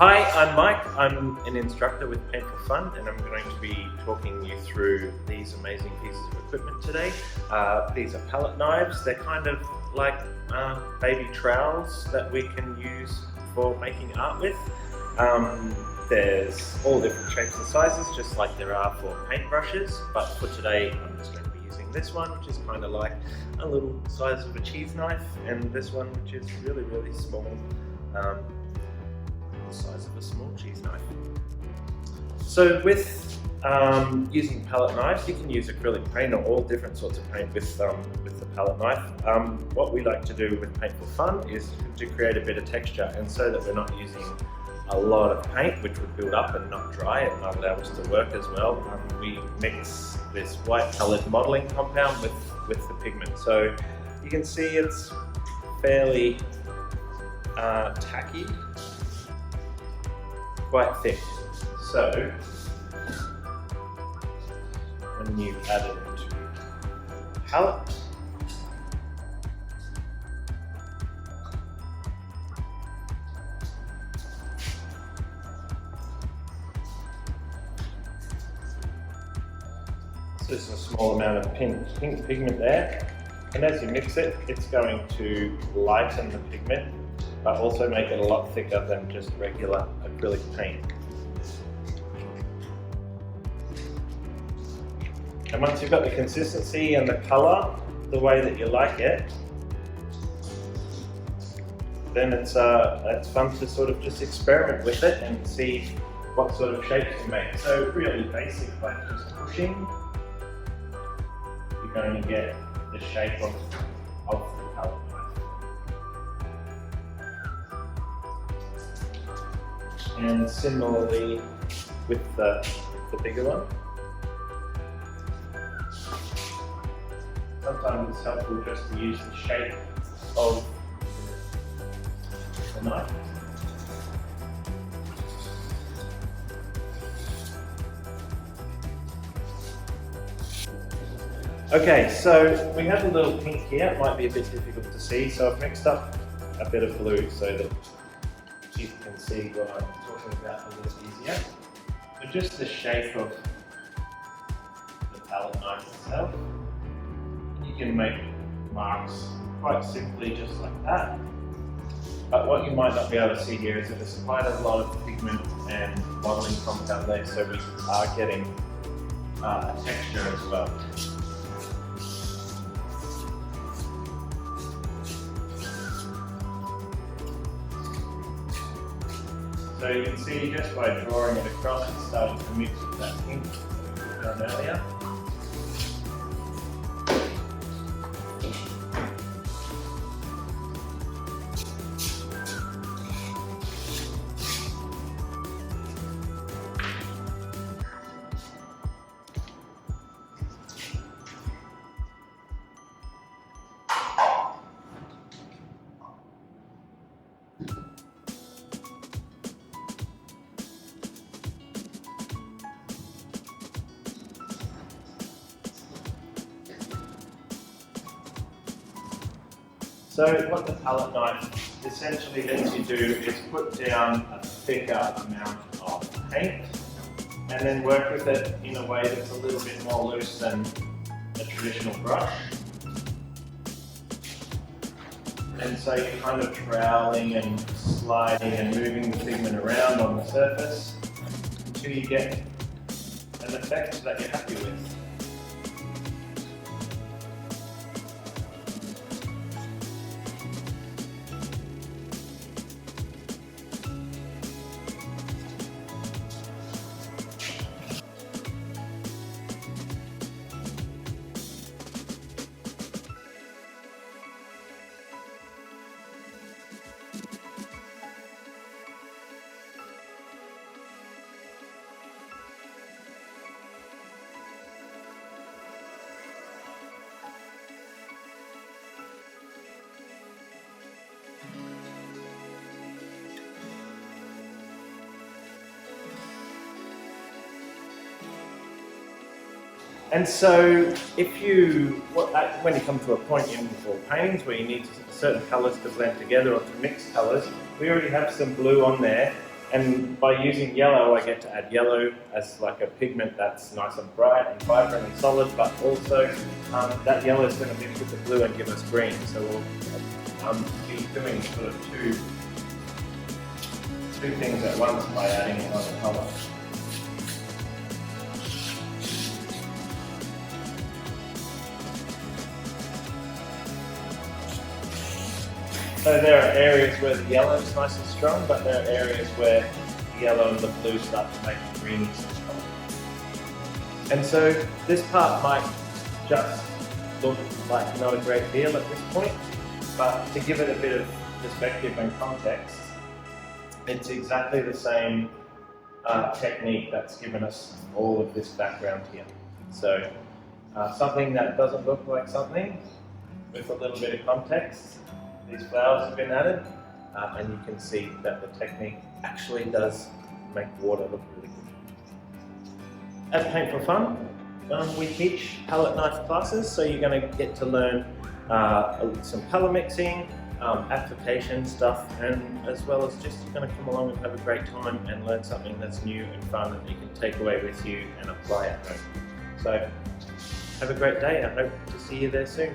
Hi, I'm Mike. I'm an instructor with Paint for Fun, and I'm going to be talking you through these amazing pieces of equipment today. These are palette knives. They're kind of like baby trowels that we can use for making art with. There's all different shapes and sizes, just like there are for paintbrushes, but for today I'm just going to be using this one, which is kind of like a little size of a cheese knife, and this one, which is really, really small. The size of a small cheese knife. So with using palette knives, you can use acrylic paint or all different sorts of paint with the palette knife. What we like to do with Paint for Fun is to create a bit of texture, and so that we're not using a lot of paint which would build up and not dry and not allow us to work as well, we mix this white coloured modelling compound with the pigment. So you can see it's fairly tacky, quite thick. So when you add it into the palette, just a small amount of pink pigment there, and as you mix it, it's going to lighten the pigment but also make it a lot thicker than just regular acrylic paint. And once you've got the consistency and the colour the way that you like it, then it's fun to sort of just experiment with it and see what sort of shapes you make. So really basic, like just pushing, you're going to get the shape of the palette knife. And similarly with the bigger one. Sometimes it's helpful just to use the shape of the knife. Okay, so we have a little pink here. It might be a bit difficult to see, so I've mixed up a bit of blue so that you can see what I'm talking about a little easier. So just the shape of the palette knife itself. You can make marks quite simply just like that. But what you might not be able to see here is that there's quite a lot of pigment and modelling compound there, so we are getting a texture as well. So you can see just by drawing it across, it's starting to mix with that pink that we done earlier. So what the palette knife essentially lets you do is put down a thicker amount of paint and then work with it in a way that's a little bit more loose than a traditional brush. And so you're kind of troweling and sliding and moving the pigment around on the surface until you get an effect that you're happy with. And so when you come to a point in for paintings where you need certain colours to blend together or to mix colours, we already have some blue on there And by using yellow, I get to add yellow as like a pigment that's nice and bright and vibrant and solid, but also that yellow is going to mix with the blue and give us green. So we'll be doing sort of two things at once by adding another colour. So there are areas where the yellow is nice and strong, but there are areas where the yellow and the blue start to make the greenies and strong. And so this part might just look like not a great deal at this point, but to give it a bit of perspective and context, it's exactly the same technique that's given us all of this background here. So something that doesn't look like something with a little bit of context. These flowers have been added, and you can see that the technique actually does make water look really good. At Paint for Fun, we teach palette knife classes, so you're going to get to learn some colour mixing, application stuff, and as well as just going to come along and have a great time and learn something that's new and fun that you can take away with you and apply at home. So have a great day. I hope to see you there soon.